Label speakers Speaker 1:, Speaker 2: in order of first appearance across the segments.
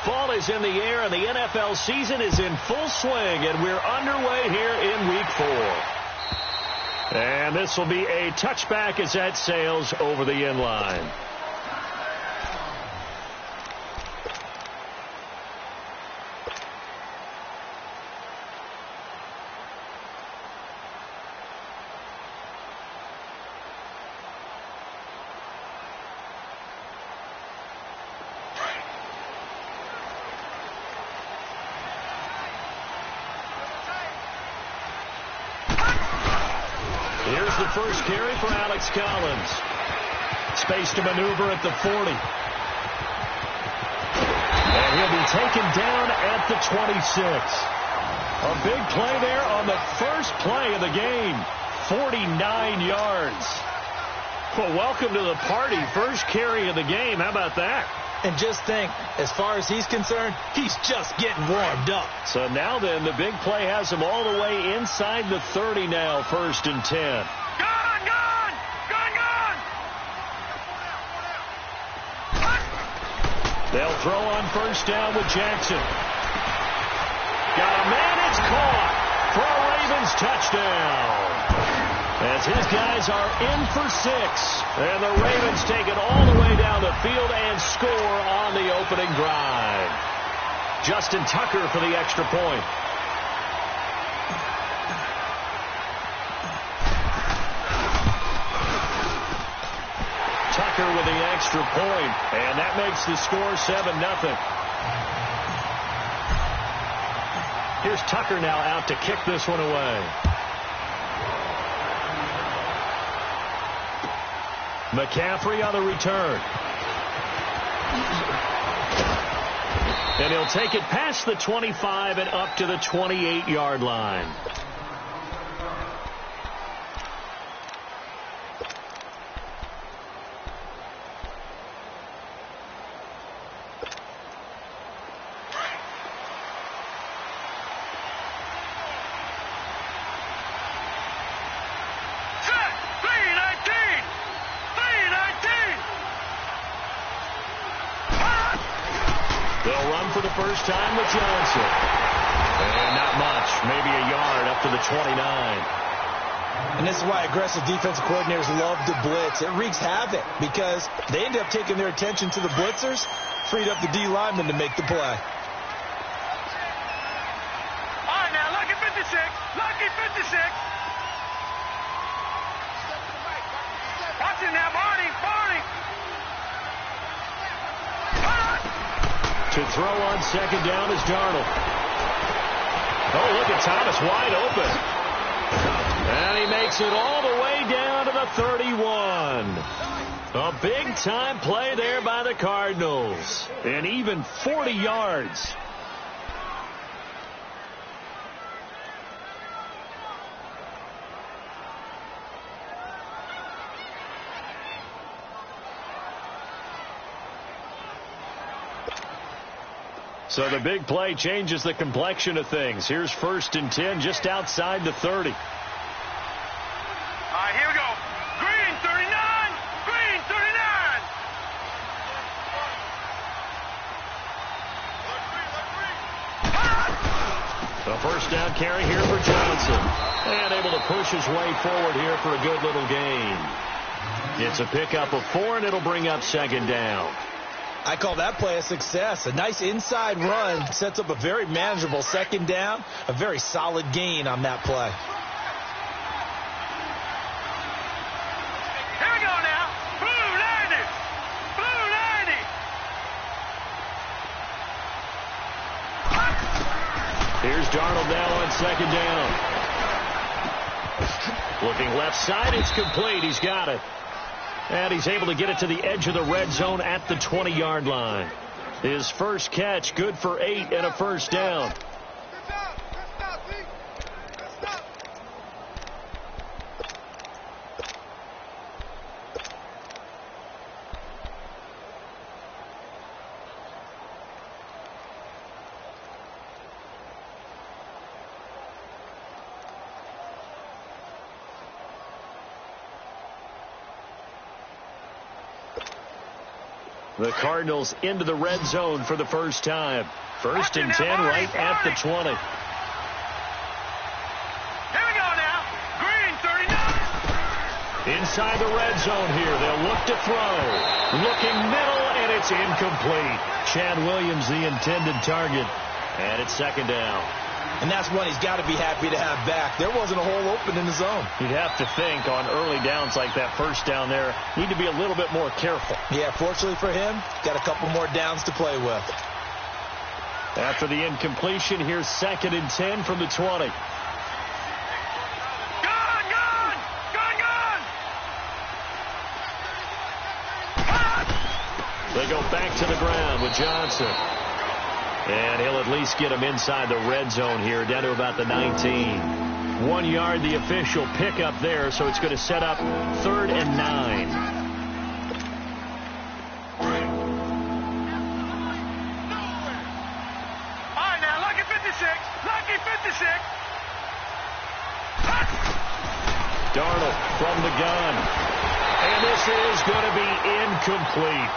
Speaker 1: Fall is in the air, and the NFL season is in full swing, and we're underway here in Week 4. And this will be a touchback as that sails over the end line. Here's the first carry for Alex Collins. Space to maneuver at the 40. And he'll be taken down at the 26. A big play there on the first play of the game. 49 yards. Well, welcome to the party. First carry of the game. How about that?
Speaker 2: And just think, as far as he's concerned, he's just getting warmed up.
Speaker 1: So now then, the big play has him all the way inside the 30 now, 1st and 10.
Speaker 3: Gone!
Speaker 1: They'll throw on 1st down with Jackson. Got a man, it's caught for a Ravens touchdown. As his guys are in for 6. And the Ravens take it all the way down the field and score on the opening drive. Justin Tucker for the extra point. Tucker with the extra point, and that makes the score 7-0. Here's Tucker now out to kick this one away. McCaffrey on the return. And he'll take it past the 25 and up to the 28-yard line. They'll run for the first time with Johnson. And not much, maybe a yard up to the 29.
Speaker 2: And this is why aggressive defensive coordinators love to blitz. It wreaks havoc because they end up taking their attention to the blitzers, freed up the D lineman to make the play.
Speaker 3: All right, now, lucky 56. Lucky 56. Watch it now, Barney.
Speaker 1: To throw on 2nd down is Darnold. Oh, look at Thomas wide open. And he makes it all the way down to the 31. A big-time play there by the Cardinals. And even 40 yards. So the big play changes the complexion of things. Here's 1st and 10 just outside the 30.
Speaker 3: All right, here we go. Green, 39. Green, 39.
Speaker 1: A 1st down carry here for Johnson. And able to push his way forward here for a good little gain. It's a pickup of 4, and it'll bring up 2nd down.
Speaker 2: I call that play a success. A nice inside run sets up a very manageable 2nd down. A very solid gain on that play.
Speaker 3: Here we go now. Blue 90. Blue 90.
Speaker 1: Here's Darnold now on 2nd down. Looking left side, it's complete. He's got it. And he's able to get it to the edge of the red zone at the 20-yard line. His first catch, good for 8 and a 1st down. The Cardinals into the red zone for the first time. 1st and 10 right at the 20.
Speaker 3: Here we go now. Green 39.
Speaker 1: Inside the red zone here. They'll look to throw. Looking middle, and it's incomplete. Chad Williams, the intended target. And it's 2nd down.
Speaker 2: And that's one he's got to be happy to have back. There wasn't a hole open in the zone.
Speaker 1: You'd have to think on early downs like that, first down there, need to be a little bit more careful.
Speaker 2: Yeah, fortunately for him, got a couple more downs to play with.
Speaker 1: After the incompletion, here's 2nd and 10 from the 20. They go back to the ground with Johnson. And he'll at least get him inside the red zone here, down to about the 19. 1 yard, the official pickup there, so it's going to set up 3rd and 9.
Speaker 3: All right, now, lucky 56. Lucky 56.
Speaker 1: Darnold from the gun. And this is going to be incomplete.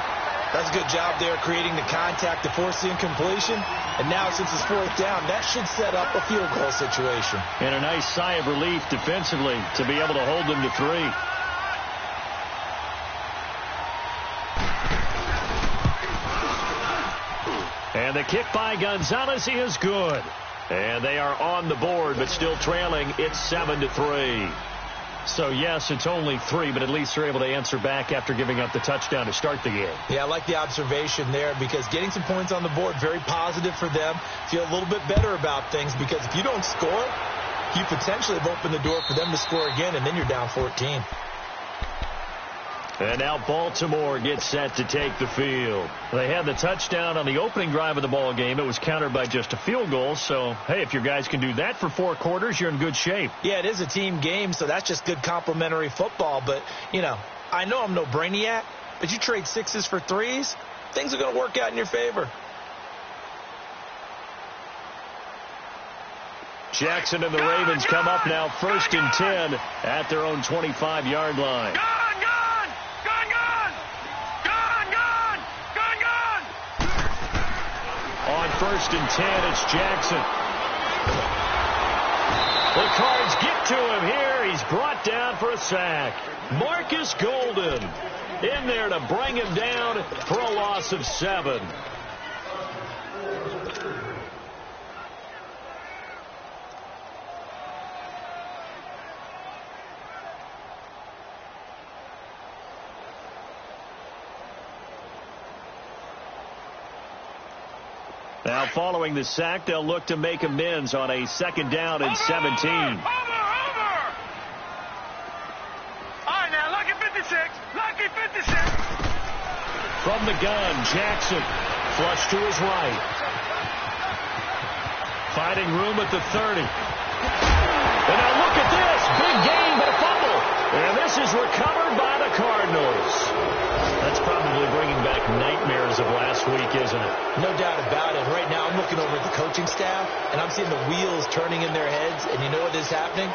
Speaker 2: That's a good job there creating the contact to force the incompletion. And now since it's 4th down, that should set up a field goal situation.
Speaker 1: And a nice sigh of relief defensively to be able to hold them to 3. And the kick by Gonzalez is good. And they are on the board, but still trailing. It's 7-3. So, yes, it's only 3, but at least they're able to answer back after giving up the touchdown to start the game.
Speaker 2: Yeah, I like the observation there because getting some points on the board, very positive for them. Feel a little bit better about things because if you don't score, you potentially have opened the door for them to score again, and then you're down 14.
Speaker 1: And now Baltimore gets set to take the field. They had the touchdown on the opening drive of the ball game. It was countered by just a field goal. So, hey, if your guys can do that for 4 quarters, you're in good shape.
Speaker 2: Yeah, it is a team game, so that's just good complimentary football. But, you know, I know I'm no brainiac, but you trade 6s for 3s, things are going to work out in your favor.
Speaker 1: Jackson and the Ravens come up now 1st and 10 at their own 25-yard line. On 1st and 10, it's Jackson. The Cards get to him here. He's brought down for a sack. Marcus Golden in there to bring him down for a loss of 7. Now, following the sack, they'll look to make amends on a 2nd down and 17.
Speaker 3: Over! All right, now, lucky 56. Lucky 56.
Speaker 1: From the gun, Jackson. Flush to his right. Finding room at the 30. And now look at this. Big gain, but a fumble. And this is recovered by the Cardinals. That's probably bringing back nightmares of last week, isn't it?
Speaker 2: No doubt about it. Right now I'm looking over at the coaching staff, and I'm seeing the wheels turning in their heads. And you know what is happening?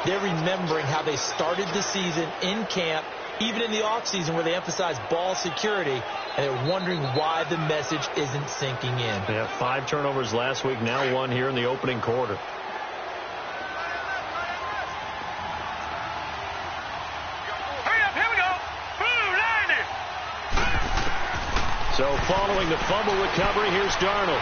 Speaker 2: They're remembering how they started the season in camp, even in the offseason where they emphasized ball security, and they're wondering why the message isn't sinking in.
Speaker 1: They have 5 turnovers last week, now 1 here in the opening quarter. So following the fumble recovery, here's Darnold.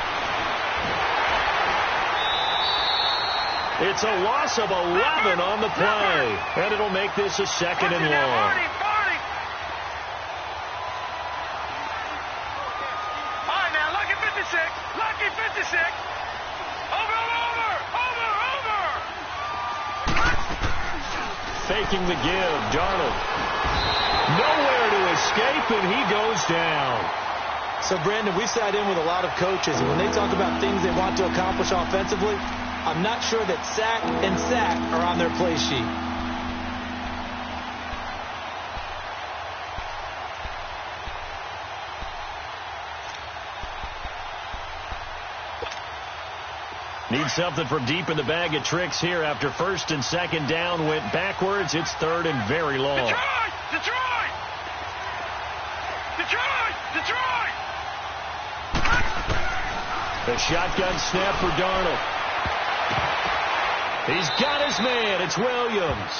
Speaker 1: It's a loss of 11 on the play. And it'll make this a 2nd and long.
Speaker 3: All right, now, lucky 56. Lucky 56. Over.
Speaker 1: Faking the give, Darnold. Nowhere to escape, and he goes down.
Speaker 2: So, Brandon, we've sat in with a lot of coaches, and when they talk about things they want to accomplish offensively, I'm not sure that sack and sack are on their play sheet.
Speaker 1: Need something from deep in the bag of tricks here after 1st and 2nd down went backwards. It's 3rd and very long.
Speaker 3: Detroit! Detroit!
Speaker 1: The shotgun snap for Darnold. He's got his man. It's Williams.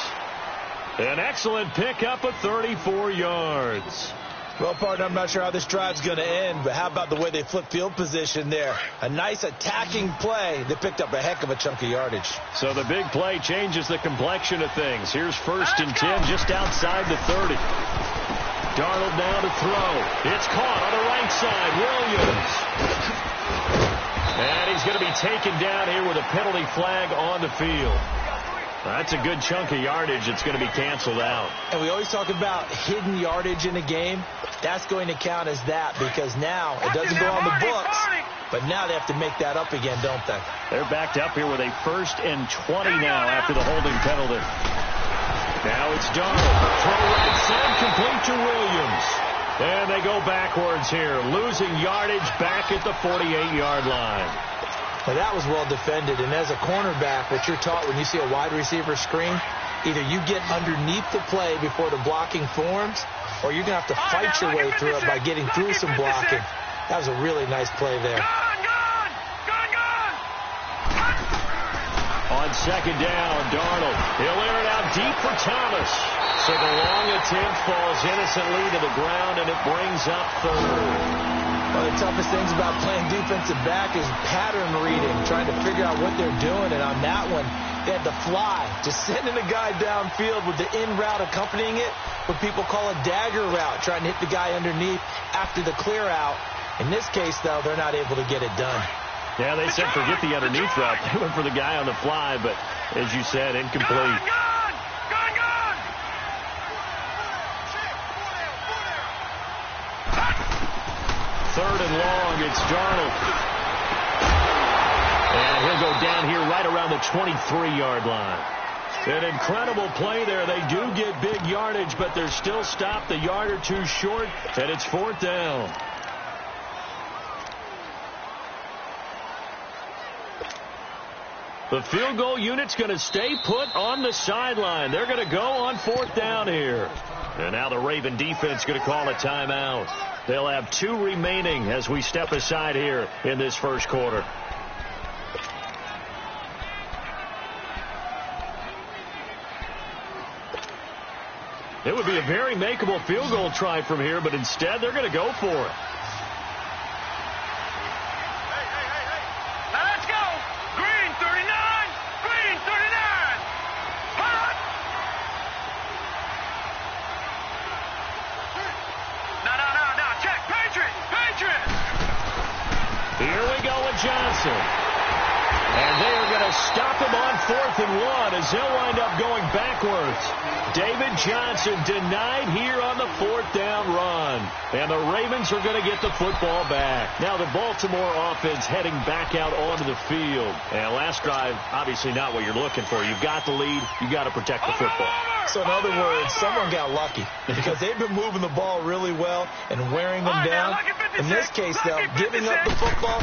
Speaker 1: An excellent pickup of 34 yards.
Speaker 2: Well, partner, I'm not sure how this drive's going to end, but how about the way they flip field position there? A nice attacking play. They picked up a heck of a chunk of yardage.
Speaker 1: So the big play changes the complexion of things. Here's 1st and 10 just outside the 30. Darnold now to throw. It's caught on the right side. Williams. And he's going to be taken down here with a penalty flag on the field. That's a good chunk of yardage. It's going to be canceled out.
Speaker 2: And we always talk about hidden yardage in a game. That's going to count as that because now it doesn't go on the books, but now they have to make that up again, don't they?
Speaker 1: They're backed up here with a 1st and 20 now after the holding penalty. Now it's Darnold. Throw right side, complete to Williams. And they go backwards here, losing yardage back at the 48-yard line.
Speaker 2: Well, that was well defended, and as a cornerback, what you're taught when you see a wide receiver screen, either you get underneath the play before the blocking forms, or you're going to have to fight your way through it by getting through some blocking. That was a really nice play there.
Speaker 1: On 2nd down, Darnold. He'll air it out deep for Thomas. So the long attempt falls innocently to the ground, and it brings up 3rd.
Speaker 2: One of the toughest things about playing defensive back is pattern reading, trying to figure out what they're doing. And on that one, they had to fly, just sending a guy downfield with the in route accompanying it, what people call a dagger route, trying to hit the guy underneath after the clear out. In this case, though, they're not able to get it done.
Speaker 1: Yeah, they said forget the underneath route. They went for the guy on the fly, but as you said, incomplete. 3rd and long, it's Darnold. And he'll go down here right around the 23-yard line. An incredible play there. They do get big yardage, but they're still stopped a yard or two short, and it's 4th down. The field goal unit's going to stay put on the sideline. They're going to go on 4th down here. And now the Raven defense going to call a timeout. They'll have 2 remaining as we step aside here in this 1st quarter. It would be a very makeable field goal try from here, but instead they're going to go for it.
Speaker 3: Now let's go. Green 39. Green 39. Hot. No. Check. Patriot.
Speaker 1: Here we go with Johnson. And they are going to stop him on 4th and 1 as they'll wind up going backwards. David Johnson denied here on the 4th down run. And the Ravens are going to get the football back. Now the Baltimore offense heading back out onto the field. And last drive, obviously not what you're looking for. You've got the lead. You've got to protect the football.
Speaker 2: So in other words, someone got lucky because they've been moving the ball really well and wearing them down. In this case, though, giving up the football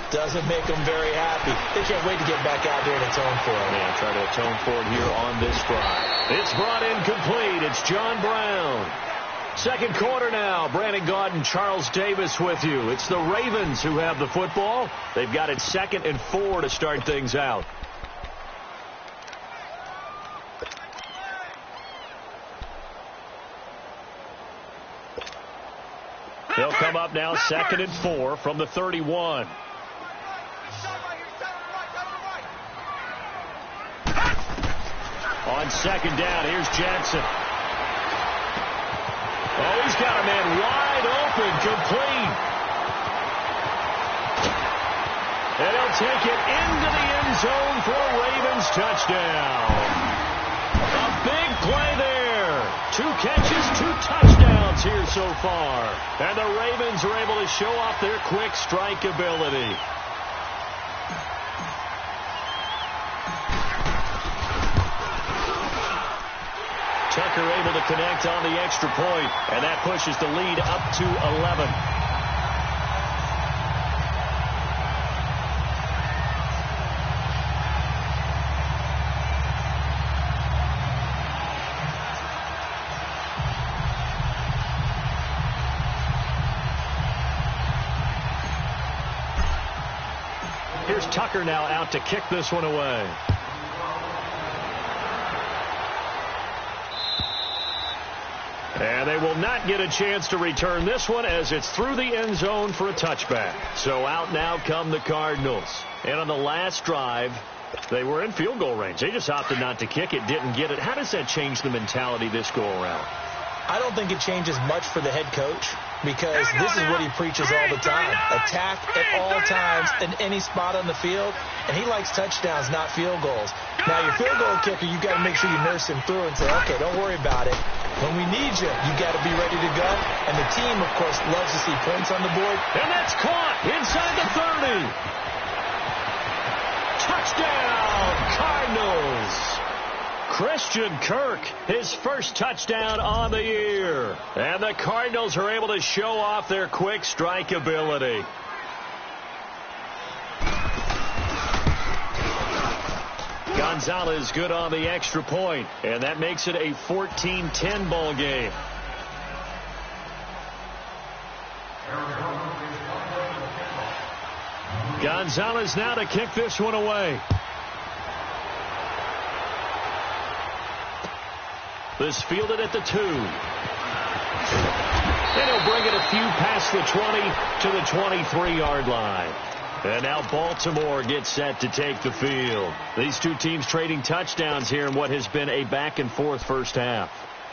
Speaker 2: doesn't make them very happy. They can't wait to get back out there and atone for it.
Speaker 1: Yeah, try to atone for it here on this drive. It's brought in complete. It's John Brown. 2nd quarter now. Brandon Gaudin, Charles Davis with you. It's the Ravens who have the football. They've got it 2nd and 4 to start things out. They'll come up now 2nd and 4 from the 31. On 2nd down, here's Jackson. Oh, he's got a man wide open, complete. And he'll take it into the end zone for a Ravens touchdown. A big play there. 2 catches, 2 touchdowns here so far. And the Ravens are able to show off their quick strike ability. Tucker able to connect on the extra point, and that pushes the lead up to 11. Here's Tucker now out to kick this one away. And they will not get a chance to return this one as it's through the end zone for a touchback. So out now come the Cardinals. And on the last drive, they were in field goal range. They just opted not to kick it, didn't get it. How does that change the mentality this go around?
Speaker 2: I don't think it changes much for the head coach because this is what he preaches all the time. Attack at all times in any spot on the field, and he likes touchdowns, not field goals. Now, your field goal kicker, you got to make sure you nurse him through and say, okay, don't worry about it. When we need you, you got to be ready to go. And the team, of course, loves to see points on the board.
Speaker 1: And that's caught inside the 30. Touchdown, Cardinals. Christian Kirk, his first touchdown on the year. And the Cardinals are able to show off their quick strike ability. Gonzalez good on the extra point, and that makes it a 14-10 ball game. Gonzalez now to kick this one away. This fielded at the 2. And he'll bring it a few past the 20 to the 23-yard line. And now Baltimore gets set to take the field. These two teams trading touchdowns here in what has been a back-and-forth first half.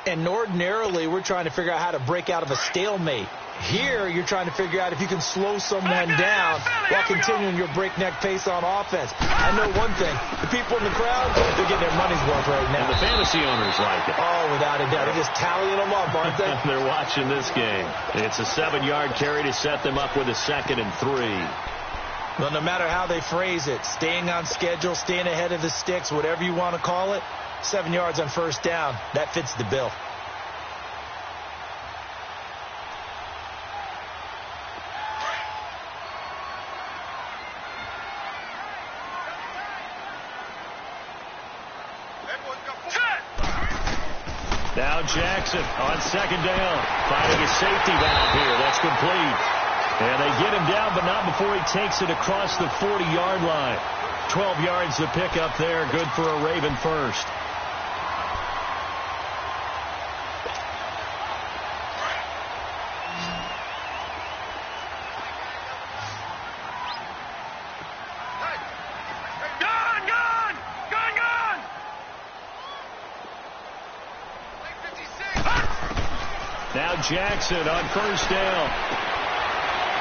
Speaker 2: And ordinarily, we're trying to figure out how to break out of a stalemate. Here, you're trying to figure out if you can slow someone down while continuing your breakneck pace on offense. I know one thing. The people in the crowd, they're getting their money's worth right now.
Speaker 1: And the fantasy owners like it.
Speaker 2: Oh, without a doubt. They're just tallying them up, aren't they?
Speaker 1: They're watching this game. It's a 7-yard carry to set them up with a 2nd and 3.
Speaker 2: Well, no matter how they phrase it, staying on schedule, staying ahead of the sticks, whatever you want to call it, 7 yards on first down, that fits the bill.
Speaker 1: Now Jackson on 2nd down, finding a safety valve here. That's complete. And they get him down, but not before he takes it across the 40-yard line. 12 yards to pick up there. Good for a Raven first. Now Jackson on first down.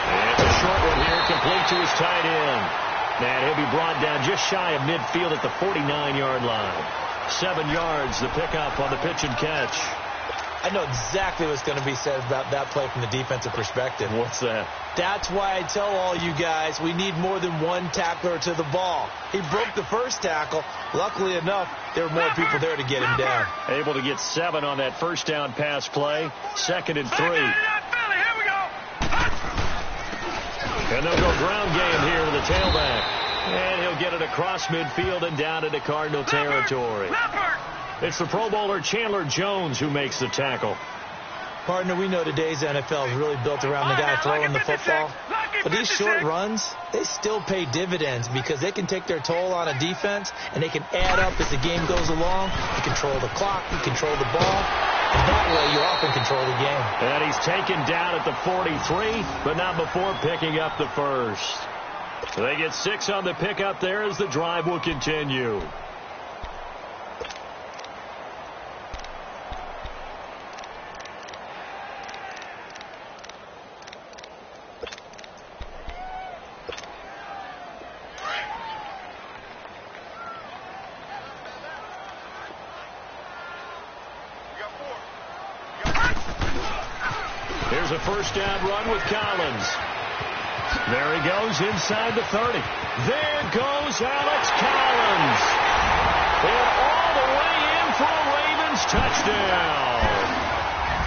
Speaker 1: And it's a short one here, complete to his tight end. And he'll be brought down just shy of midfield at the 49-yard line. 7 yards, the pickup on the pitch and catch.
Speaker 2: I know exactly what's going to be said about that play from the defensive perspective.
Speaker 1: What's that?
Speaker 2: That's why I tell all you guys we need more than one tackler to the ball. He broke the first tackle. Luckily enough, there were more people there to get him down.
Speaker 1: Able to get 7 on that first down pass play. 2nd and 3. And they'll go ground game here with the tailback. And he'll get it across midfield and down into Cardinal territory. It's the Pro Bowler Chandler Jones who makes the tackle.
Speaker 2: Partner, we know today's NFL is really built around the guy throwing the football. But these short runs, they still pay dividends because they can take their toll on a defense and they can add up as the game goes along. You control the clock, you control the ball, and that way you often control the game.
Speaker 1: And he's taken down at the 43, but not before picking up the first. So they get 6 on the pickup there as the drive will continue. Here's a first down run with Collins. There he goes inside the 30. There goes Alex Collins. And all the way in for a Ravens touchdown.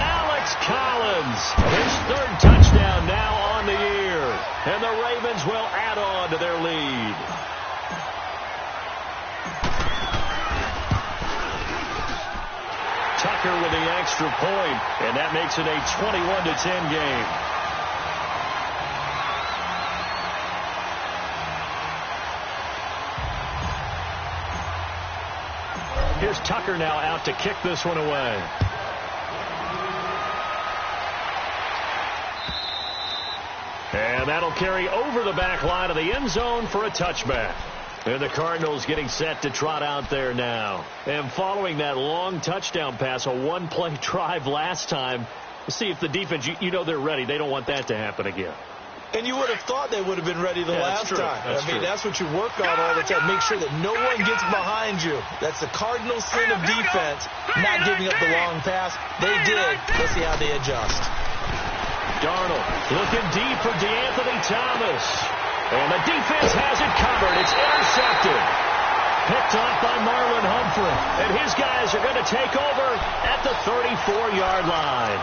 Speaker 1: Alex Collins, his 3rd touchdown now on the year. And the Ravens will add on to their lead. Tucker with the extra point, and that makes it a 21-10 game. Here's Tucker now out to kick this one away. And that'll carry over the back line of the end zone for a touchback. And the Cardinals getting set to trot out there now. And following that long touchdown pass, a one-play drive last time, see if the defense, you know they're ready. They don't want that to happen again.
Speaker 2: And you would have thought they would have been ready the last time. That's what you work on all the time. Make sure that no one gets behind you. That's the cardinal sin of defense, not giving up the long pass. They did. Let's see how they adjust.
Speaker 1: Darnold looking deep for DeAnthony Thomas. And the defense has it covered. It's intercepted. Picked off by Marlon Humphrey. And his guys are going to take over at the 34-yard line.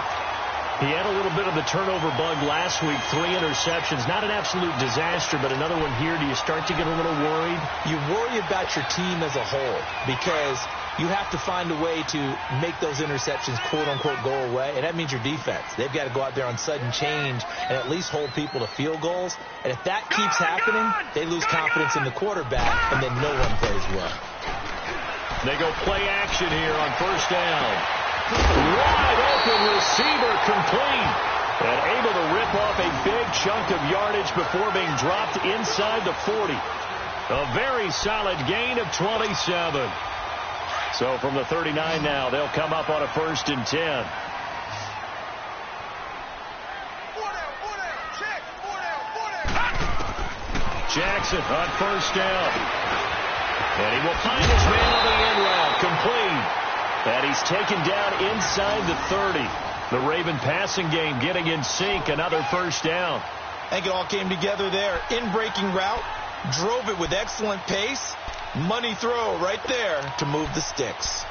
Speaker 1: He had a little bit of the turnover bug last week, 3 interceptions. Not an absolute disaster, but another one here. Do you start to get a little worried?
Speaker 2: You worry about your team as a whole because you have to find a way to make those interceptions, quote-unquote, go away, and that means your defense. They've got to go out there on sudden change and at least hold people to field goals. And if that keeps happening, they lose confidence in the quarterback, and then no one plays well.
Speaker 1: They go play action here on first down. Wide open receiver complete. And able to rip off a big chunk of yardage before being dropped inside the 40. A very solid gain of 27. So from the 39 now, they'll come up on a 1st and 10. Jackson on first down. And he will find his man on the end route. Complete. And he's taken down inside the 30. The Raven passing game getting in sync. Another first down.
Speaker 2: I think it all came together there. In-breaking route. Drove it with excellent pace. Money throw right there to move the sticks.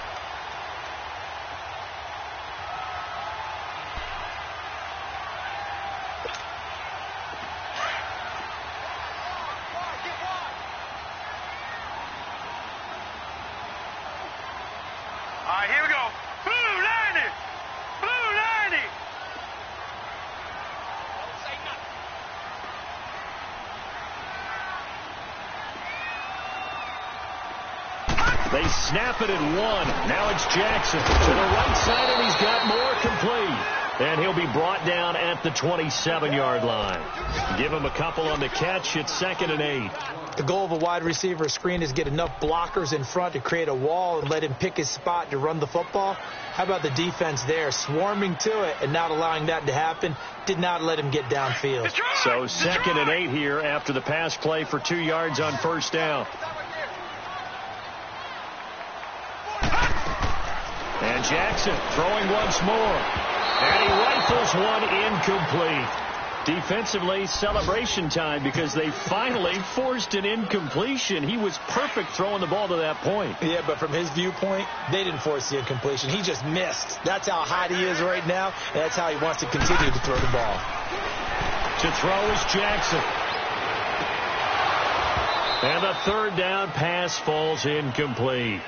Speaker 3: All right, here we go. Blue 90. Blue 90. Don't say nothing.
Speaker 1: They snap it at 1. Now it's Jackson to the right side, and he's got more complete. And he'll be brought down at the 27-yard line. Give him a couple on the catch. It's 2nd and 8.
Speaker 2: The goal of a wide receiver screen is get enough blockers in front to create a wall and let him pick his spot to run the football. How about the defense there, swarming to it and not allowing that to happen? Did not let him get downfield.
Speaker 1: So 2nd and 8 here after the pass play for 2 yards on first down. And Jackson throwing once more. And he rifles one incomplete. Defensively, celebration time because they finally forced an incompletion. He was perfect throwing the ball to that point.
Speaker 2: Yeah, but from his viewpoint, they didn't force the incompletion. He just missed. That's how hot he is right now, and that's how he wants to continue to throw the ball.
Speaker 1: To throw is Jackson. And the 3rd down pass falls incomplete.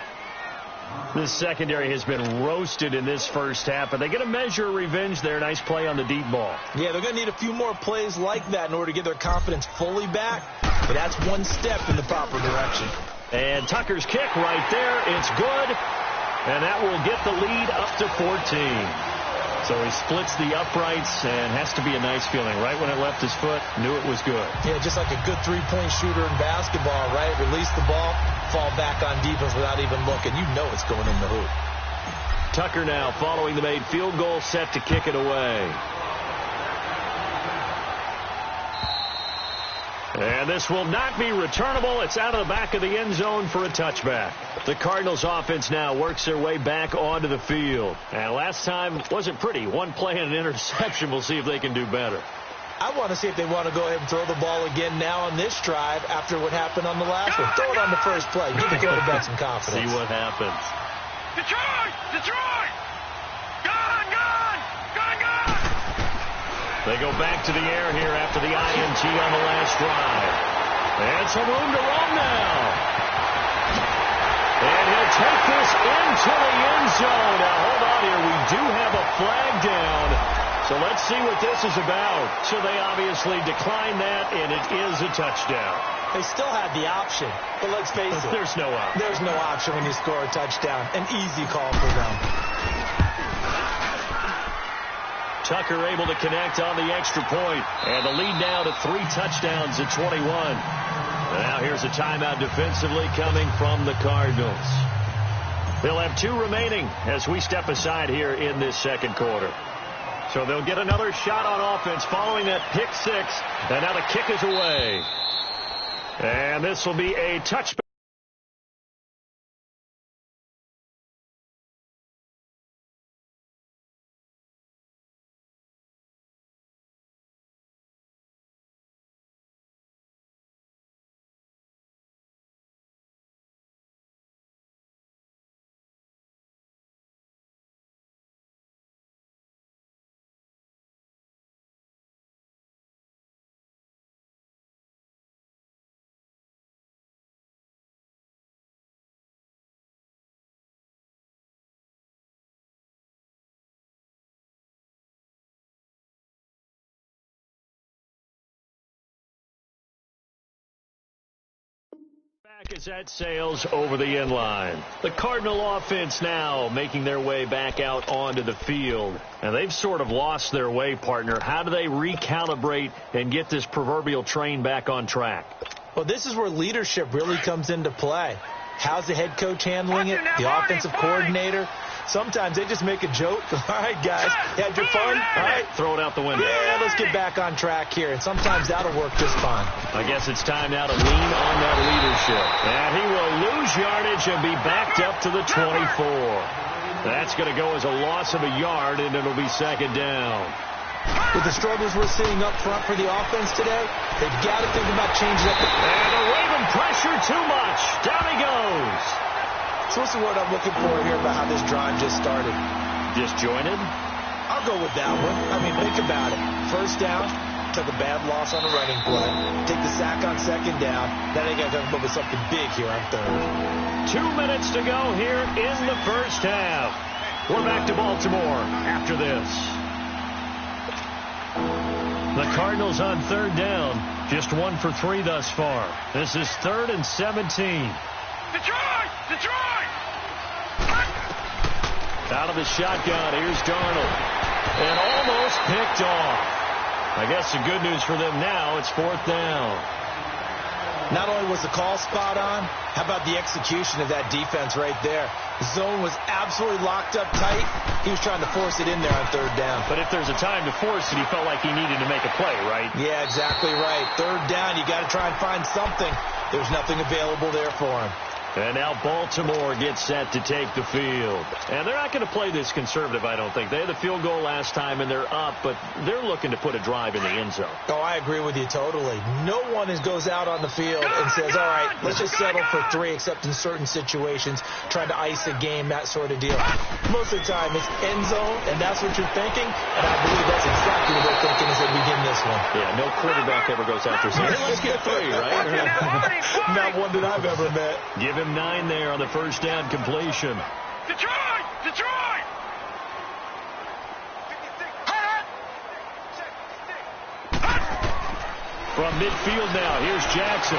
Speaker 1: The secondary has been roasted in this first half, but they get a measure of revenge there. Nice play on the deep ball.
Speaker 2: Yeah, they're going to need a few more plays like that in order to get their confidence fully back, but that's one step in the proper direction.
Speaker 1: And Tucker's kick right there. It's good, and that will get the lead up to 14. So he splits the uprights and has to be a nice feeling. Right when it left his foot, knew it was good.
Speaker 2: Yeah, just like a good three-point shooter in basketball, right? Release the ball, fall back on defense without even looking. You know it's going in the hoop.
Speaker 1: Tucker now following the made field goal, set to kick it away. And this will not be returnable. It's out of the back of the end zone for a touchback. The Cardinals offense now works their way back onto the field. And last time wasn't pretty. One play and an interception. We'll see if they can do better.
Speaker 2: I want to see if they want to go ahead and throw the ball again now on this drive after what happened on the last one. Throw it on the first play. Give the quarterback some confidence.
Speaker 1: See what happens.
Speaker 3: Detroit! Detroit! Gone! Gone! Gone! Gone!
Speaker 1: They go back to the air here after the INT on the last drive. And some room to run now. And he'll take this into the end zone. Now, hold on here. We do have a flag down. So let's see what this is about. So they obviously decline that, and it is a touchdown.
Speaker 2: They still had the option, but let's face it.
Speaker 1: There's no option.
Speaker 2: There's no option when you score a touchdown. An easy call for them.
Speaker 1: Tucker able to connect on the extra point, and the lead now to 3 touchdowns at 21. Now here's a timeout defensively coming from the Cardinals. They'll have 2 remaining as we step aside here in this second quarter. So they'll get another shot on offense following that pick 6, and now the kick is away. And this will be a touchback. Back as that sails over the end line. The Cardinal offense now making their way back out onto the field. And they've sort of lost their way, partner. How do they recalibrate and get this proverbial train back on track?
Speaker 2: Well, this is where leadership really comes into play. How's the head coach handling it? The offensive coordinator? Sometimes they just make a joke. All right, guys, you had your fun? All right.
Speaker 1: Throw it out the window.
Speaker 2: Yeah, let's get back on track here. And sometimes that'll work just fine.
Speaker 1: I guess it's time now to lean on that leadership. And he will lose yardage and be backed up to the 24. That's going to go as a loss of a yard, and it'll be second down.
Speaker 2: With the struggles we're seeing up front for the offense today, they've got to think about changing up.
Speaker 1: And the Raven pressure too much. Down he goes.
Speaker 2: So what's the word I'm looking for here about how this drive just started?
Speaker 1: Disjointed?
Speaker 2: I'll go with that one. I mean, think about it. First down, took a bad loss on a running play. Take the sack on second down. Now they got to come up with something big here on third.
Speaker 1: 2 minutes to go here in the first half. We're back to Baltimore after this. The Cardinals on third down. Just 1 for 3 thus far. This is 3rd and 17.
Speaker 3: Detroit! Detroit!
Speaker 1: Out of the shotgun, here's Darnold. And almost picked off. I guess the good news for them now, it's 4th down.
Speaker 2: Not only was the call spot on, how about the execution of that defense right there? The zone was absolutely locked up tight. He was trying to force it in there on third down.
Speaker 1: But if there's a time to force it, he felt like he needed to make a play, right?
Speaker 2: Yeah, exactly right. Third down, you got to try and find something. There's nothing available there for him.
Speaker 1: And now Baltimore gets set to take the field. And they're not going to play this conservative, I don't think. They had the field goal last time, and they're up, but they're looking to put a drive in the end zone.
Speaker 2: Oh, I agree with you totally. No one goes out on the field and says, all right, let's just settle for 3, except in certain situations, trying to ice a game, that sort of deal. Most of the time, it's end zone, and that's what you're thinking, and I believe that's exactly what they're thinking as they begin this one.
Speaker 1: Yeah, no quarterback ever goes after saying, let's get 3, right?
Speaker 2: Not one that I've ever met.
Speaker 1: Give him 9 there on the first down completion.
Speaker 3: Detroit! Detroit!
Speaker 1: From midfield now, here's Jackson.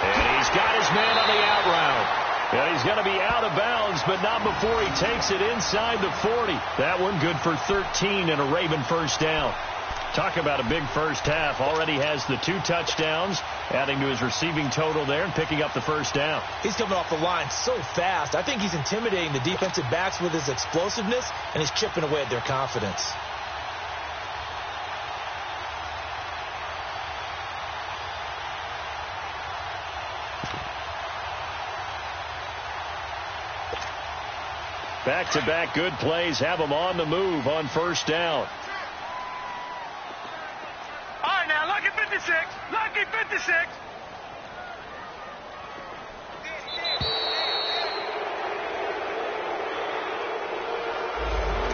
Speaker 1: And he's got his man on the out route. And he's going to be out of bounds, but not before he takes it inside the 40. That one good for 13 and a Raven first down. Talk about a big first half. Already has the 2 touchdowns, adding to his receiving total there and picking up the first down.
Speaker 2: He's coming off the line so fast. I think he's intimidating the defensive backs with his explosiveness, and he's chipping away at their confidence.
Speaker 1: Back-to-back good plays have him on the move on first down.
Speaker 3: All right, now, lucky 56. Lucky 56.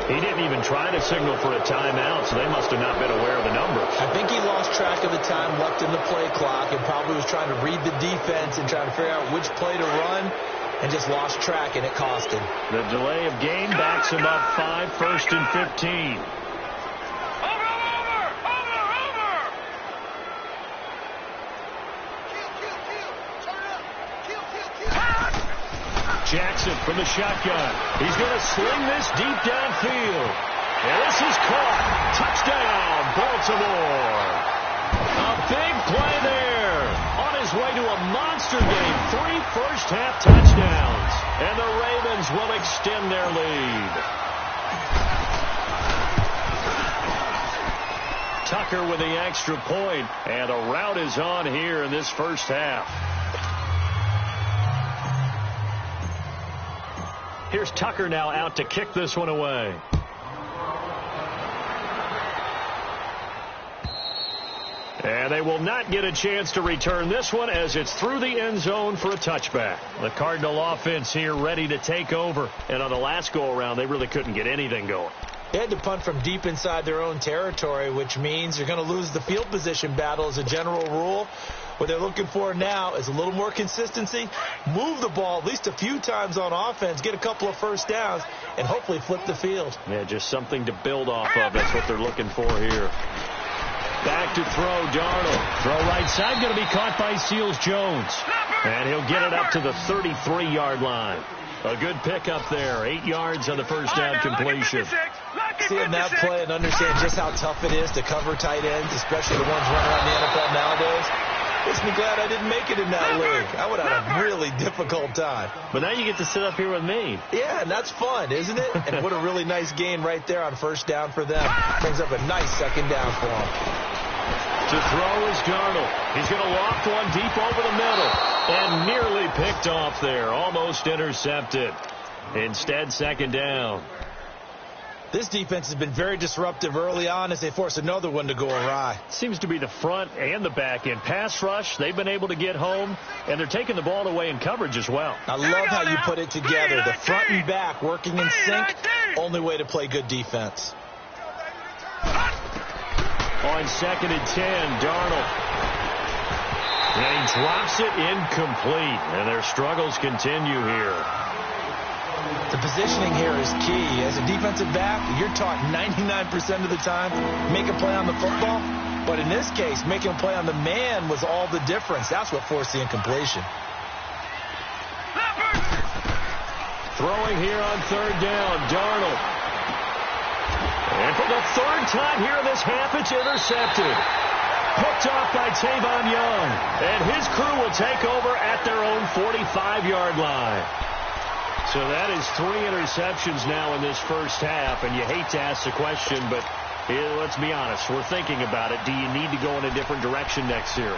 Speaker 1: He didn't even try to signal for a timeout, so they must have not been aware of the numbers.
Speaker 2: I think he lost track of the time left in the play clock and probably was trying to read the defense and trying to figure out which play to run and just lost track, and it cost him.
Speaker 1: The delay of game backs him up 5, 1st and 15.
Speaker 3: Over!
Speaker 1: Jackson from the shotgun. He's going to sling this deep downfield. And this is caught. Touchdown, Baltimore. A big play there. On his way to a monster game. 3 first-half touchdowns. And the Ravens will extend their lead. Tucker with the extra point. And a rout is on here in this first half. Here's Tucker now out to kick this one away. And they will not get a chance to return this one as it's through the end zone for a touchback. The Cardinal offense here ready to take over. And on the last go-around, they really couldn't get anything going.
Speaker 2: They had to punt from deep inside their own territory, which means you're going to lose the field position battle as a general rule. What they're looking for now is a little more consistency, move the ball at least a few times on offense, get a couple of first downs, and hopefully flip the field.
Speaker 1: Yeah, just something to build off of. That's what they're looking for here. Back to throw, Darnold. Throw right side, going to be caught by Seals-Jones. And he'll get it up to the 33-yard line. A good pickup there. 8 yards on the first down completion.
Speaker 2: Seeing that play and understand just how tough it is to cover tight ends, especially the ones running around the NFL nowadays, makes me glad I didn't make it in that league. I would have had a really difficult time.
Speaker 1: But now you get to sit up here with me.
Speaker 2: Yeah, and that's fun, isn't it? And what a really nice gain right there on first down for them. Brings up a nice second down for them.
Speaker 1: To throw is Darnold. He's going to loft one deep over the middle. And nearly picked off there. Almost intercepted. Instead, second down.
Speaker 2: This defense has been very disruptive early on as they force another one to go awry.
Speaker 1: Seems to be the front and the back end. Pass rush, they've been able to get home, and they're taking the ball away in coverage as well.
Speaker 2: I love how you put it together. The front and back working in sync. Only way to play good defense.
Speaker 1: On 2nd and 10, Darnold. And he drops it incomplete. And their struggles continue here.
Speaker 2: The positioning here is key. As a defensive back, you're taught 99% of the time, make a play on the football. But in this case, making a play on the man was all the difference. That's what forced the incompletion.
Speaker 1: Throwing here on 3rd down, Darnold. And for the 3rd time here in this half, it's intercepted. Picked off by Tavon Young. And his crew will take over at their own 45-yard line. So that is 3 interceptions now in this first half. And you hate to ask the question, but let's be honest. We're thinking about it. Do you need to go in a different direction next series?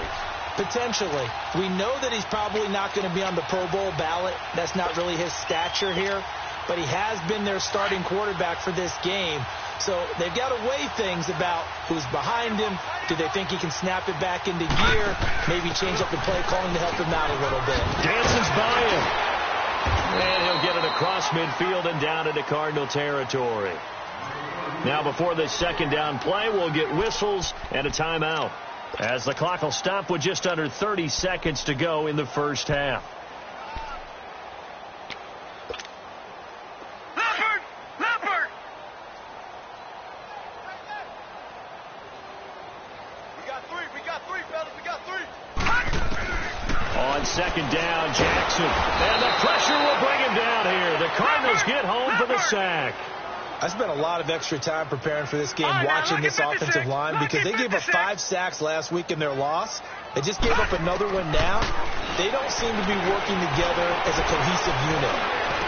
Speaker 2: Potentially. We know that he's probably not going to be on the Pro Bowl ballot. That's not really his stature here. But he has been their starting quarterback for this game. So they've got to weigh things about who's behind him. Do they think he can snap it back into gear? Maybe change up the play calling to help him out a little bit.
Speaker 1: Dances by him. And he'll get it across midfield and down into Cardinal territory. Now before this second down play, we'll get whistles and a timeout, as the clock will stop with just under 30 seconds to go in the first half. On 2nd down, Jackson. And the pressure will bring him down here. The Cardinals get home for the sack.
Speaker 2: I spent a lot of extra time preparing for this game, watching this offensive line, because they gave up 5 sacks last week in their loss. They just gave up another one now. They don't seem to be working together as a cohesive unit.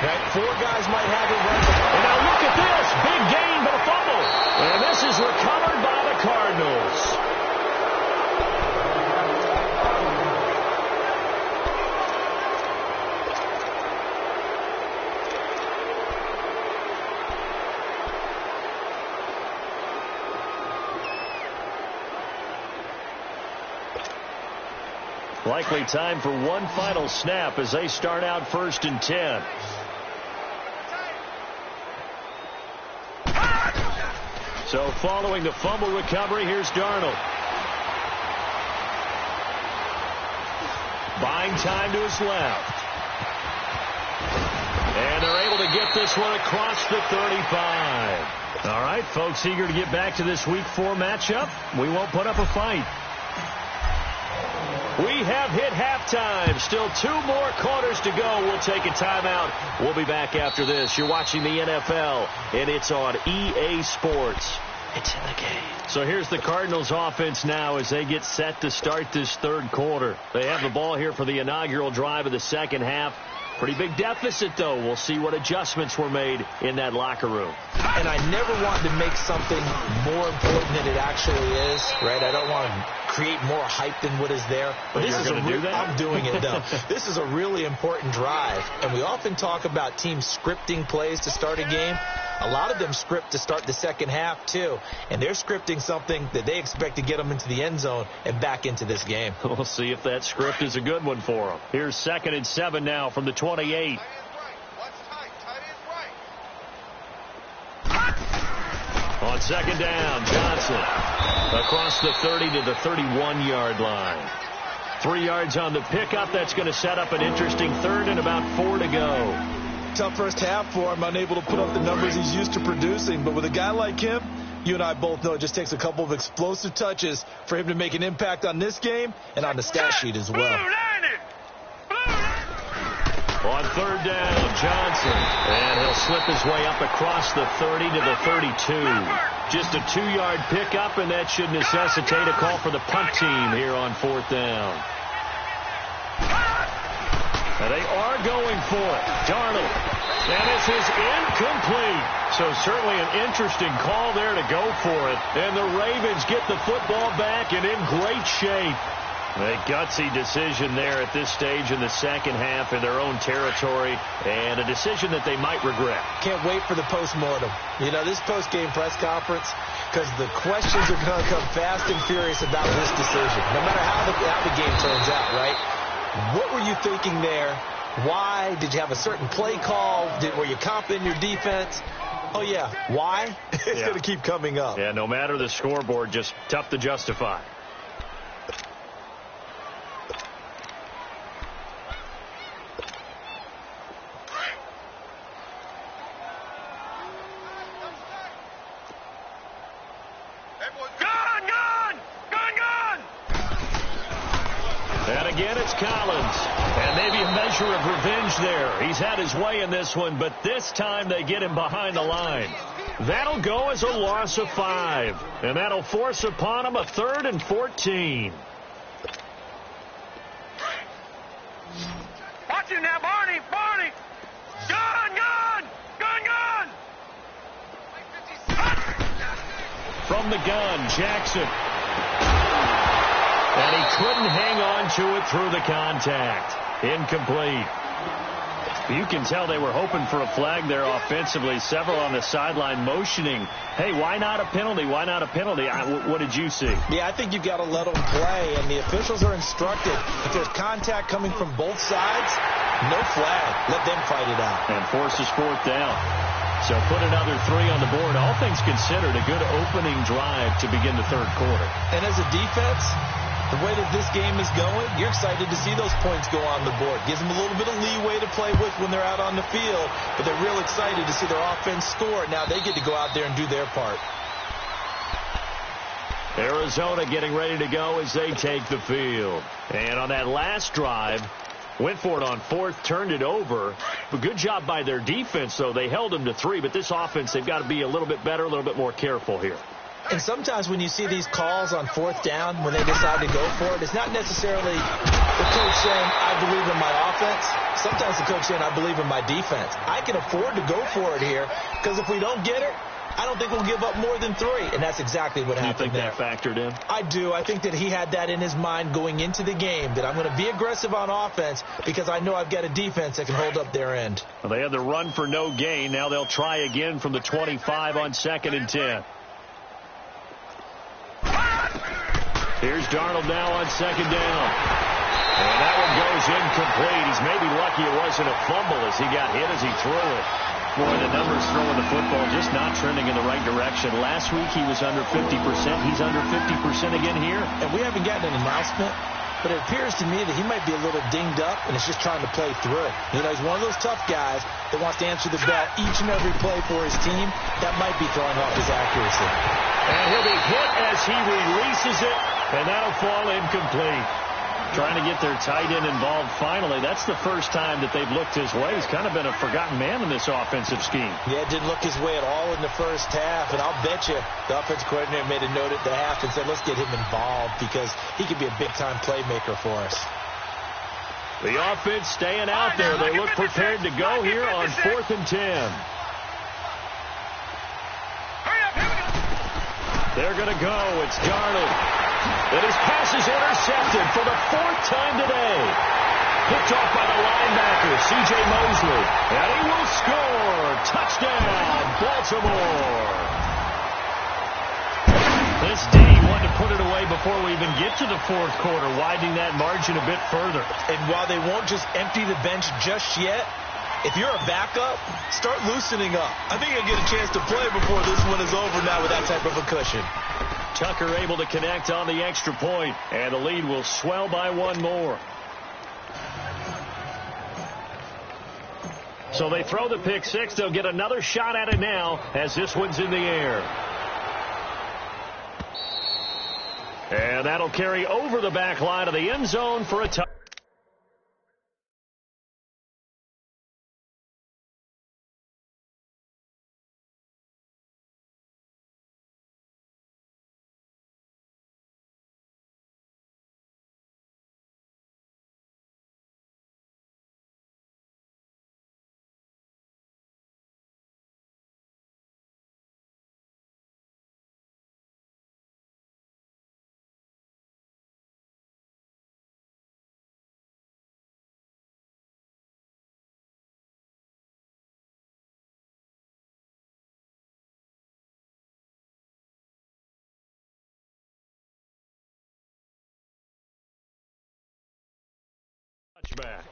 Speaker 2: Right? 4 guys might have it right.
Speaker 1: And now look at this. Big gain, but a fumble. And this is recovered by the Cardinals. Likely time for one final snap as they start out 1st and 10. So following the fumble recovery, here's Darnold. Buying time to his left. And they're able to get this one across the 35. All right, folks, eager to get back to this Week 4 matchup. We won't put up a fight. We have hit halftime. Still 2 more quarters to go. We'll take a timeout. We'll be back after this. You're watching the NFL, and it's on EA Sports. It's in the game. So here's the Cardinals offense now as they get set to start this third quarter. They have the ball here for the inaugural drive of the second half. Pretty big deficit, though. We'll see what adjustments were made in that locker room.
Speaker 2: And I never want to make something more important than it actually is, right? I don't want to create more hype than what is there.
Speaker 1: But this is going to do that?
Speaker 2: I'm doing it, though. This is a really important drive. And we often talk about teams scripting plays to start a game. A lot of them script to start the second half, too. And they're scripting something that they expect to get them into the end zone and back into this game.
Speaker 1: We'll see if that script is a good one for them. Here's 2nd and 7 now from the 28. On 2nd down, Johnson across the 30 to the 31-yard line. 3 yards on the pickup. That's going to set up an interesting 3rd and about 4 to go.
Speaker 2: Tough first half for him, unable to put up the numbers he's used to producing. But with a guy like him, you and I both know it just takes a couple of explosive touches for him to make an impact on this game and on the stat sheet as well.
Speaker 1: On 3rd down, Johnson. And he'll slip his way up across the 30 to the 32. Just a 2-yard pickup, and that should necessitate a call for the punt team here on 4th down. And they are going for it. Darnold. And this is incomplete. So certainly an interesting call there to go for it. And the Ravens get the football back and in great shape. A gutsy decision there at this stage in the second half in their own territory, and a decision that they might regret.
Speaker 2: Can't wait for the postmortem. You know, this post-game press conference, because the questions are going to come fast and furious about this decision, no matter how the game turns out, right? What were you thinking there? Why? Did you have a certain play call? Were you confident in your defense? Oh, yeah. Why? It's going to keep coming up.
Speaker 1: Yeah, no matter the scoreboard, just tough to justify. Again, it's Collins. And maybe a measure of revenge there. He's had his way in this one, but this time they get him behind the line. That'll go as a loss of 5. And that'll force upon him a 3rd and 14.
Speaker 3: Watch him now, Barney. Barney. Gun.
Speaker 1: From the gun, Jackson. And he couldn't hang on to it through the contact. Incomplete. You can tell they were hoping for a flag there offensively. Several on the sideline motioning, hey, why not a penalty? Why not a penalty? What did you see?
Speaker 2: Yeah, I think you've got to let them play, and the officials are instructed. If there's contact coming from both sides, no flag. Let them fight it out.
Speaker 1: And forces 4th down. So put another 3 on the board. All things considered, a good opening drive to begin the third quarter.
Speaker 2: And as a defense, the way that this game is going, you're excited to see those points go on the board. Gives them a little bit of leeway to play with when they're out on the field, but they're real excited to see their offense score. Now they get to go out there and do their part.
Speaker 1: Arizona getting ready to go as they take the field. And on that last drive, went for it on 4th, turned it over. But good job by their defense, though. They held them to 3, but this offense, they've got to be a little bit better, a little bit more careful here.
Speaker 2: And sometimes when you see these calls on 4th down, when they decide to go for it, it's not necessarily the coach saying, I believe in my offense. Sometimes the coach saying, I believe in my defense. I can afford to go for it here, because if we don't get it, I don't think we'll give up more than 3. And that's exactly what happened there.
Speaker 1: You think that factored in?
Speaker 2: I do. I think that he had that in his mind going into the game, that I'm going to be aggressive on offense because I know I've got a defense that can hold up their end.
Speaker 1: Well, they had the run for no gain. Now they'll try again from the 25 on 2nd and 10. Here's Darnold now on 2nd down. And that one goes incomplete. He's maybe lucky it wasn't a fumble as he got hit as he threw it. Boy, the numbers throwing the football just not trending in the right direction. Last week he was under 50%. He's under 50% again here.
Speaker 2: And we haven't gotten an announcement, but it appears to me that he might be a little dinged up and is just trying to play through. You know, he's one of those tough guys that wants to answer the bell each and every play for his team. That might be throwing off his accuracy.
Speaker 1: And he'll be hit as he releases it, and that'll fall incomplete. Trying to get their tight end involved finally. That's the first time that they've looked his way. He's kind of been a forgotten man in this offensive scheme.
Speaker 2: Yeah, didn't look his way at all in the first half. And I'll bet you the offensive coordinator made a note at the half and said, let's get him involved because he could be a big-time playmaker for us.
Speaker 1: The offense staying out there. They look prepared to go here on 4th and 10. They're going to go. It's Darnold. And his pass is intercepted for the 4th time today. Picked off by the linebacker, C.J. Mosley. And he will score. Touchdown, Baltimore. This D wanted to put it away before we even get to the 4th quarter, widening that margin a bit further.
Speaker 2: And while they won't just empty the bench just yet, if you're a backup, start loosening up. I think you'll get a chance to play before this one is over now with that type of a cushion.
Speaker 1: Tucker able to connect on the extra point, and the lead will swell by one more. So they throw the pick six. They'll get another shot at it now as this one's in the air. And that'll carry over the back line of the end zone for a touchdown. Touchback.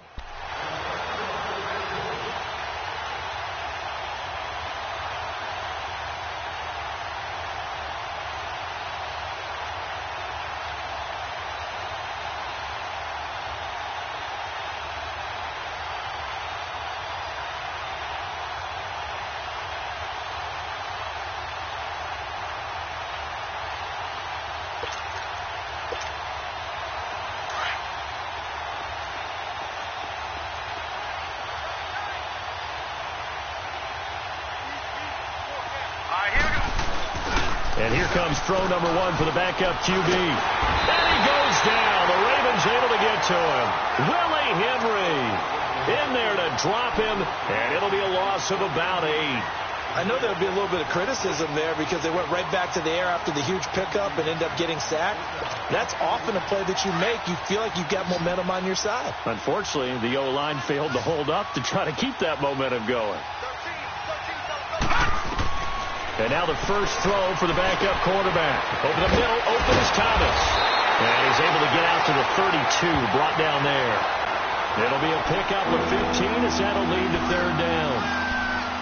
Speaker 1: And here comes throw number one for the backup QB. And he goes down. The Ravens able to get to him. Willie Henry in there to drop him, and it'll be a loss of about 8.
Speaker 2: I know there'll be a little bit of criticism there because they went right back to the air after the huge pickup and end up getting sacked. That's often a play that you make. You feel like you've got momentum on your side.
Speaker 1: Unfortunately, the O-line failed to hold up to try to keep that momentum going. And now the first throw for the backup quarterback. Over the middle, open is Thomas. And he's able to get out to the 32, brought down there. It'll be a pickup of 15 as that'll lead to 3rd down.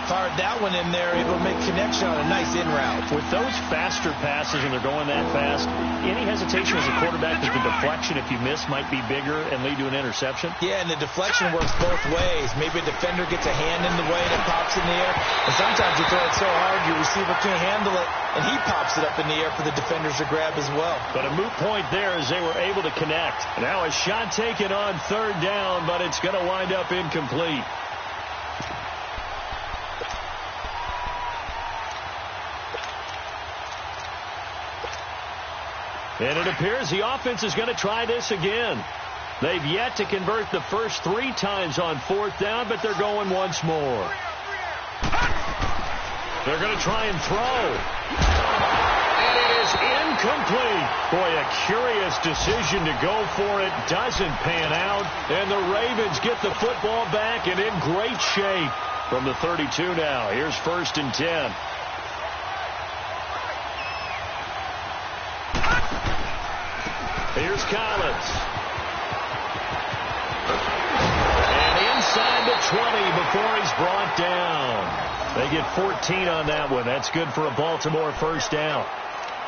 Speaker 2: Fired that one in there, able to make connection on a nice in route.
Speaker 1: With those faster passes and they're going that fast, any hesitation as a quarterback that the deflection, if you miss, might be bigger and lead to an interception?
Speaker 2: Yeah, and the deflection works both ways. Maybe a defender gets a hand in the way and it pops in the air. And sometimes you throw it so hard your receiver can't handle it, and he pops it up in the air for the defenders to grab as well.
Speaker 1: But a moot point there as they were able to connect. Now a shot taken on 3rd down, but it's going to wind up incomplete. And it appears the offense is going to try this again. They've yet to convert the first 3 times on 4th down, but they're going once more. They're going to try and throw. And it is incomplete. Boy, a curious decision to go for it. Doesn't pan out. And the Ravens get the football back and in great shape from the 32 now. Here's 1st and 10. Here's Collins. And inside the 20 before he's brought down. They get 14 on that one. That's good for a Baltimore 1st down.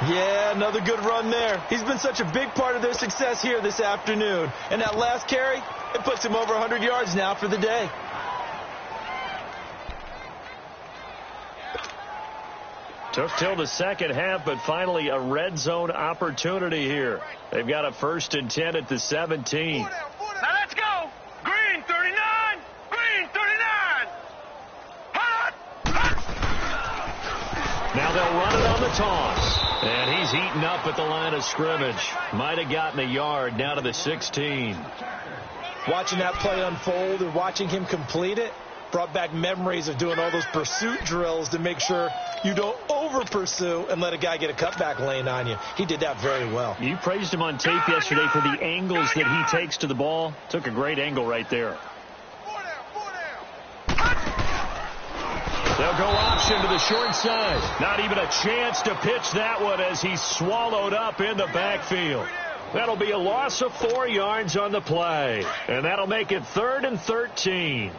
Speaker 2: Yeah, another good run there. He's been such a big part of their success here this afternoon. And that last carry, it puts him over 100 yards now for the day.
Speaker 1: Took till the second half, but finally a red zone opportunity here. They've got a 1st and 10 at the 17.
Speaker 3: Now let's go. Green 39. Green 39. Hot.
Speaker 1: Now they'll run it on the toss. And he's eaten up at the line of scrimmage. Might have gotten a yard down to the 16.
Speaker 2: Watching that play unfold and watching him complete it brought back memories of doing all those pursuit drills to make sure you don't over-pursue and let a guy get a cutback lane on you. He did that very well.
Speaker 1: You praised him on tape yesterday for the angles that he takes to the ball. Took a great angle right there. They'll go option to the short side. Not even a chance to pitch that one as he's swallowed up in the backfield. That'll be a loss of 4 yards on the play. And that'll make it 3rd and 13.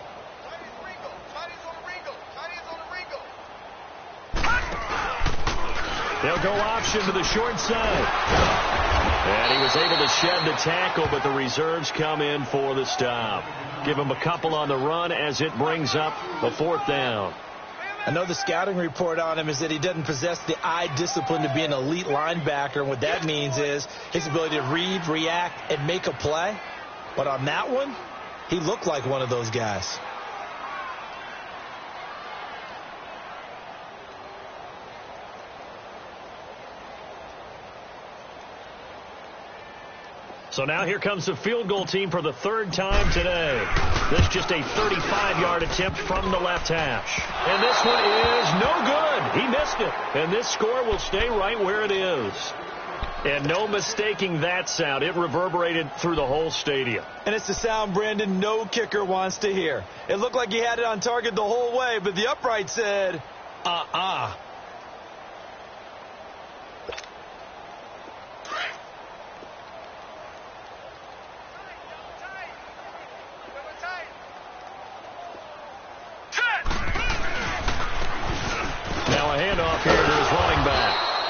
Speaker 1: They'll go option to the short side. And he was able to shed the tackle, but the reserves come in for the stop. Give him a couple on the run as it brings up a 4th down.
Speaker 2: I know the scouting report on him is that he doesn't possess the eye discipline to be an elite linebacker. And what that means is his ability to read, react, and make a play. But on that one, he looked like one of those guys.
Speaker 1: So now here comes the field goal team for the 3rd time today. This just a 35-yard attempt from the left hash. And this one is no good. He missed it. And this score will stay right where it is. And no mistaking that sound. It reverberated through the whole stadium.
Speaker 2: And it's the sound, Brandon, no kicker wants to hear. It looked like he had it on target the whole way, but the upright said, uh-uh.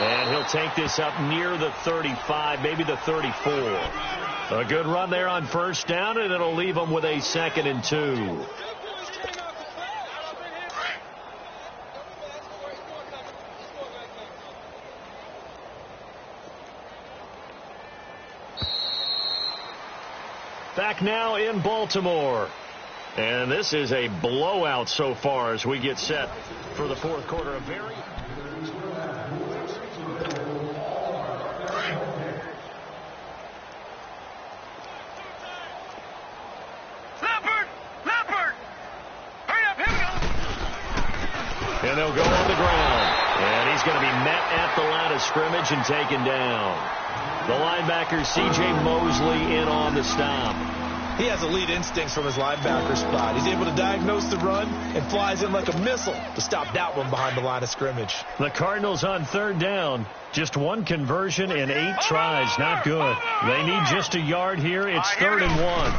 Speaker 1: And he'll take this up near the 35, maybe the 34. A good run there on 1st down, and it'll leave them with a 2nd and 2. Back now in Baltimore. And this is a blowout so far as we get set for the 4th quarter. A very... And they'll go on the ground. And he's going to be met at the line of scrimmage and taken down. The linebacker, C.J. Mosley, in on the stop.
Speaker 2: He has elite instincts from his linebacker spot. He's able to diagnose the run and flies in like a missile to stop that one behind the line of scrimmage.
Speaker 1: The Cardinals on 3rd down. Just 1 conversion in 8 tries. Not good. They need just a yard here. It's 3rd and 1.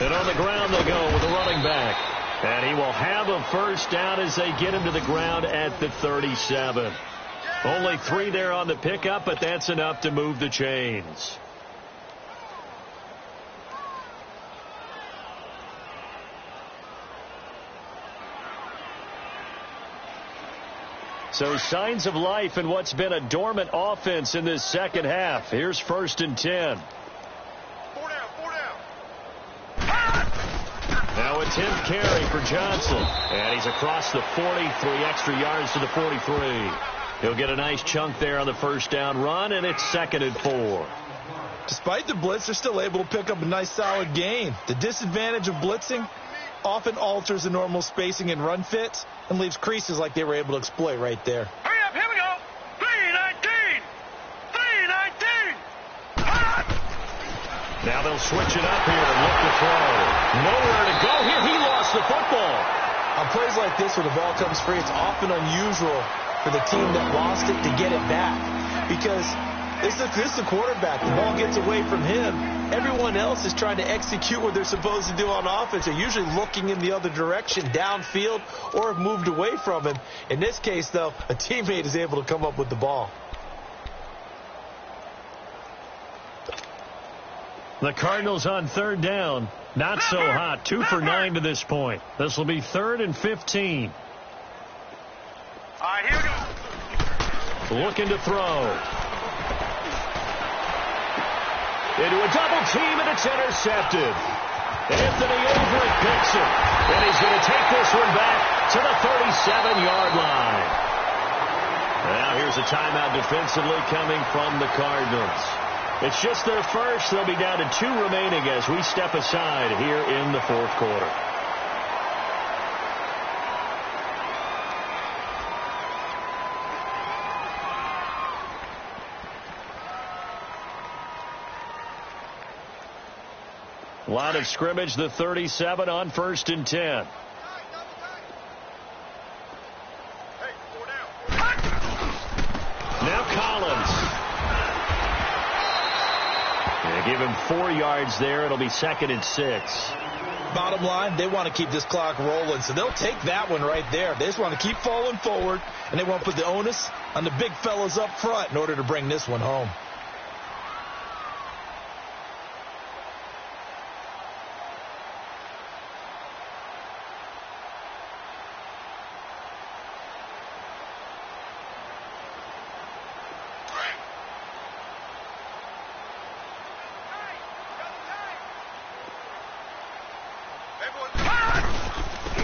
Speaker 1: And on the ground they go with the running back. And he will have a 1st down as they get him to the ground at the 37. Only 3 there on the pickup, but that's enough to move the chains. So signs of life in what's been a dormant offense in this second half. Here's 1st and 10.
Speaker 3: 4 down.
Speaker 1: Now a 10th carry for Johnson. And he's across the 40, 3 extra yards to the 43. He'll get a nice chunk there on the 1st down run, and it's 2nd and 4.
Speaker 2: Despite the blitz, they're still able to pick up a nice solid gain. The disadvantage of blitzing often alters the normal spacing and run fits and leaves creases like they were able to exploit right there.
Speaker 3: Hurry up, here we go. 319. 319.
Speaker 1: Now they'll switch it up here and look to throw. Nowhere to go here. He lost the football.
Speaker 2: On plays like this where the ball comes free, it's often unusual for the team that lost it to get it back. Because this is the quarterback. The ball gets away from him. Everyone else is trying to execute what they're supposed to do on offense. They're usually looking in the other direction, downfield, or have moved away from him. In this case, though, a teammate is able to come up with the ball.
Speaker 1: The Cardinals on 3rd down. Not so hot. 2 for 9 to this point. This will be 3rd and 15.
Speaker 3: All right, here we go.
Speaker 1: looking to throw. Into a double team, and it's intercepted. Anthony Overett picks it, and he's going to take this one back to the 37-yard line. Now here's a timeout defensively coming from the Cardinals. It's just their first. They'll be down to 2 remaining as we step aside here in the fourth quarter. Line of scrimmage, the 37 on 1st and 10. Now Collins. They give him 4 yards there. It'll be 2nd and 6.
Speaker 2: Bottom line, they want to keep this clock rolling, so they'll take that one right there. They just want to keep falling forward, and they want to put the onus on the big fellas up front in order to bring this one home.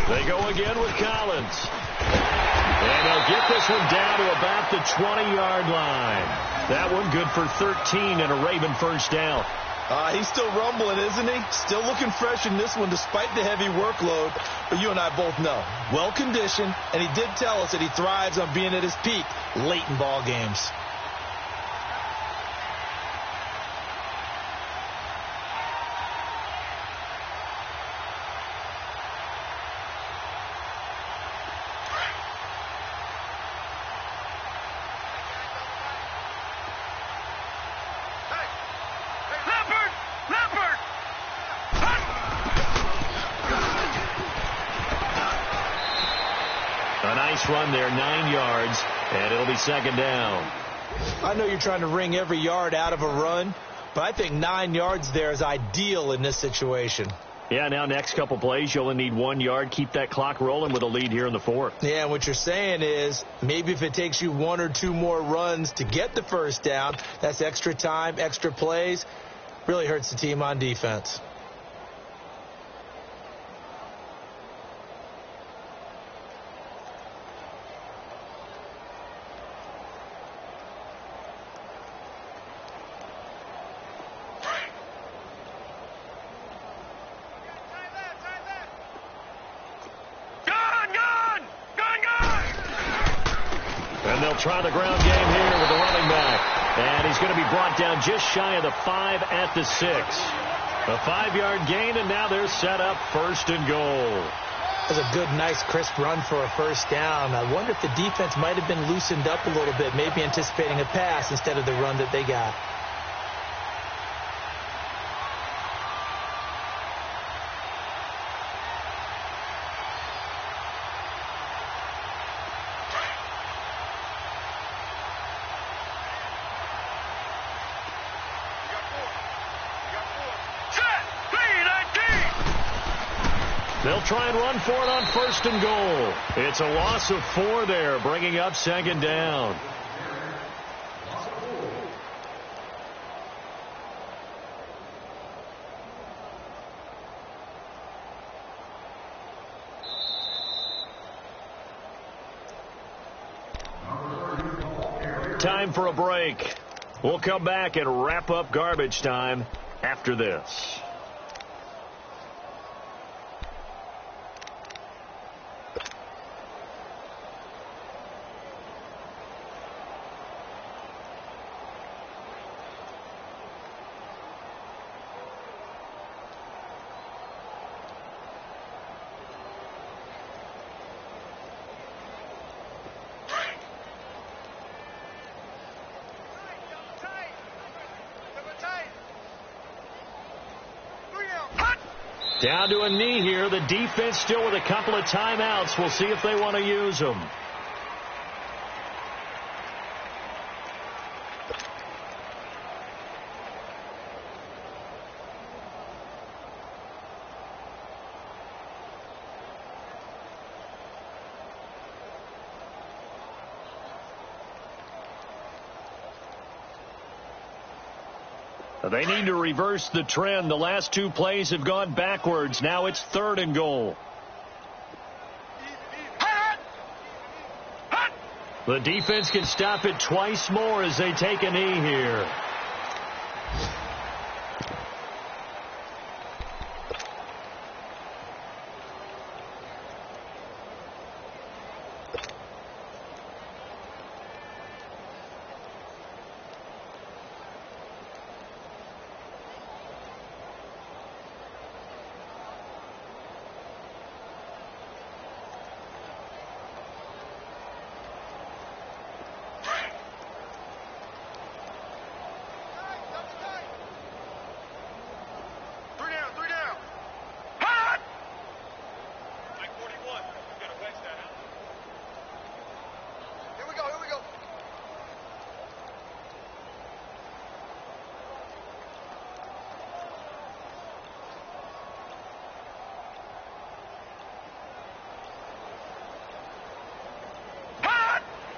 Speaker 1: They go again with Collins. And they'll get this one down to about the 20-yard line. That one good for 13 and a Raven first down.
Speaker 2: He's still rumbling, isn't he? Still looking fresh in this one despite the heavy workload. But you and I both know, well-conditioned, and he did tell us that he thrives on being at his peak late in ball games.
Speaker 1: Run there, 9 yards, and it'll be 2nd down.
Speaker 2: I know you're trying to wring every yard out of a run, but I think 9 yards there is ideal in this situation.
Speaker 1: Yeah, now next couple plays, you only need 1 yard. Keep that clock rolling with a lead here in the 4th.
Speaker 2: Yeah, what you're saying is maybe if it takes you 1 or 2 more runs to get the first down, that's extra time, extra plays. Really hurts the team on defense.
Speaker 1: Try the ground game here with the running back. And he's going to be brought down just shy of the 5 at the 6. A 5-yard gain, and now they're set up 1st and goal.
Speaker 2: That was a good, nice, crisp run for a first down. I wonder if the defense might have been loosened up a little bit, maybe anticipating a pass instead of the run that they got.
Speaker 1: They'll try and run for it on 1st and goal. It's a loss of 4 there, bringing up 2nd down. Time for a break. We'll come back and wrap up garbage time after this. Down to a knee here. The defense still with a couple of timeouts. We'll see if they want to use them. They need to reverse the trend. The last 2 plays have gone backwards. Now it's 3rd and goal. The defense can stop it twice more as they take a knee here.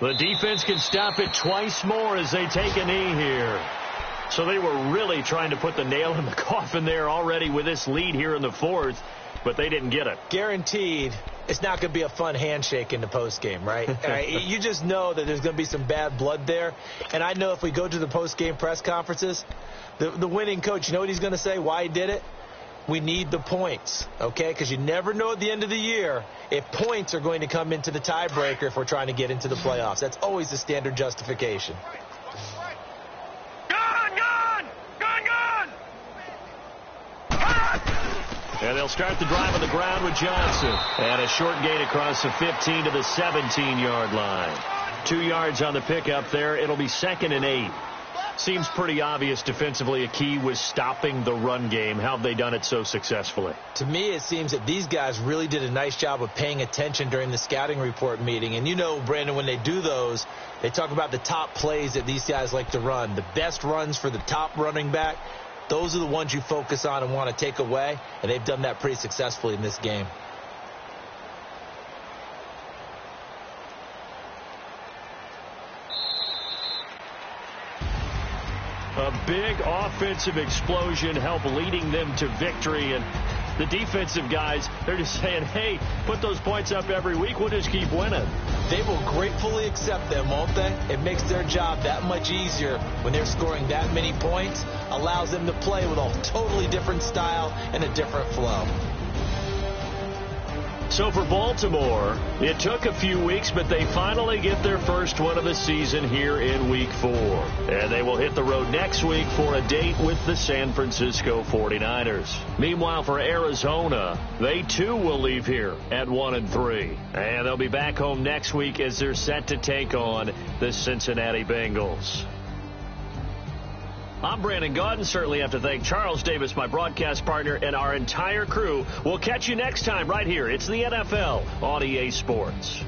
Speaker 1: The defense can stop it twice more as they take a knee here. So they were really trying to put the nail in the coffin there already with this lead here in the 4th, but they didn't get it.
Speaker 2: Guaranteed it's not going to be a fun handshake in the postgame, right? You just know that there's going to be some bad blood there. And I know if we go to the postgame press conferences, the winning coach, you know what he's going to say, why he did it? We need the points, okay? Because you never know at the end of the year if points are going to come into the tiebreaker if we're trying to get into the playoffs. That's always the standard justification.
Speaker 1: And they'll start the drive on the ground with Johnson. And a short gain across the 15 to the 17-yard line. 2 yards on the pickup there. It'll be 2nd and 8. Seems pretty obvious defensively a key was stopping the run game. How have they done it so successfully?
Speaker 2: To me, it seems that these guys really did a nice job of paying attention during the scouting report meeting. And you know, Brandon, when they do those, they talk about the top plays that these guys like to run. The best runs for the top running back, those are the ones you focus on and want to take away. And they've done that pretty successfully in this game.
Speaker 1: A big offensive explosion helped leading them to victory. And the defensive guys, they're just saying, hey, put those points up every week. We'll just keep winning.
Speaker 2: They will gratefully accept them, won't they? It makes their job that much easier when they're scoring that many points. Allows them to play with a totally different style and a different flow.
Speaker 1: So for Baltimore, it took a few weeks, but they finally get their first one of the season here in Week 4. And they will hit the road next week for a date with the San Francisco 49ers. Meanwhile, for Arizona, they too will leave here at 1-3. And they'll be back home next week as they're set to take on the Cincinnati Bengals. I'm Brandon Gaudin. Certainly have to thank Charles Davis, my broadcast partner, and our entire crew. We'll catch you next time right here. It's the NFL on EA Sports.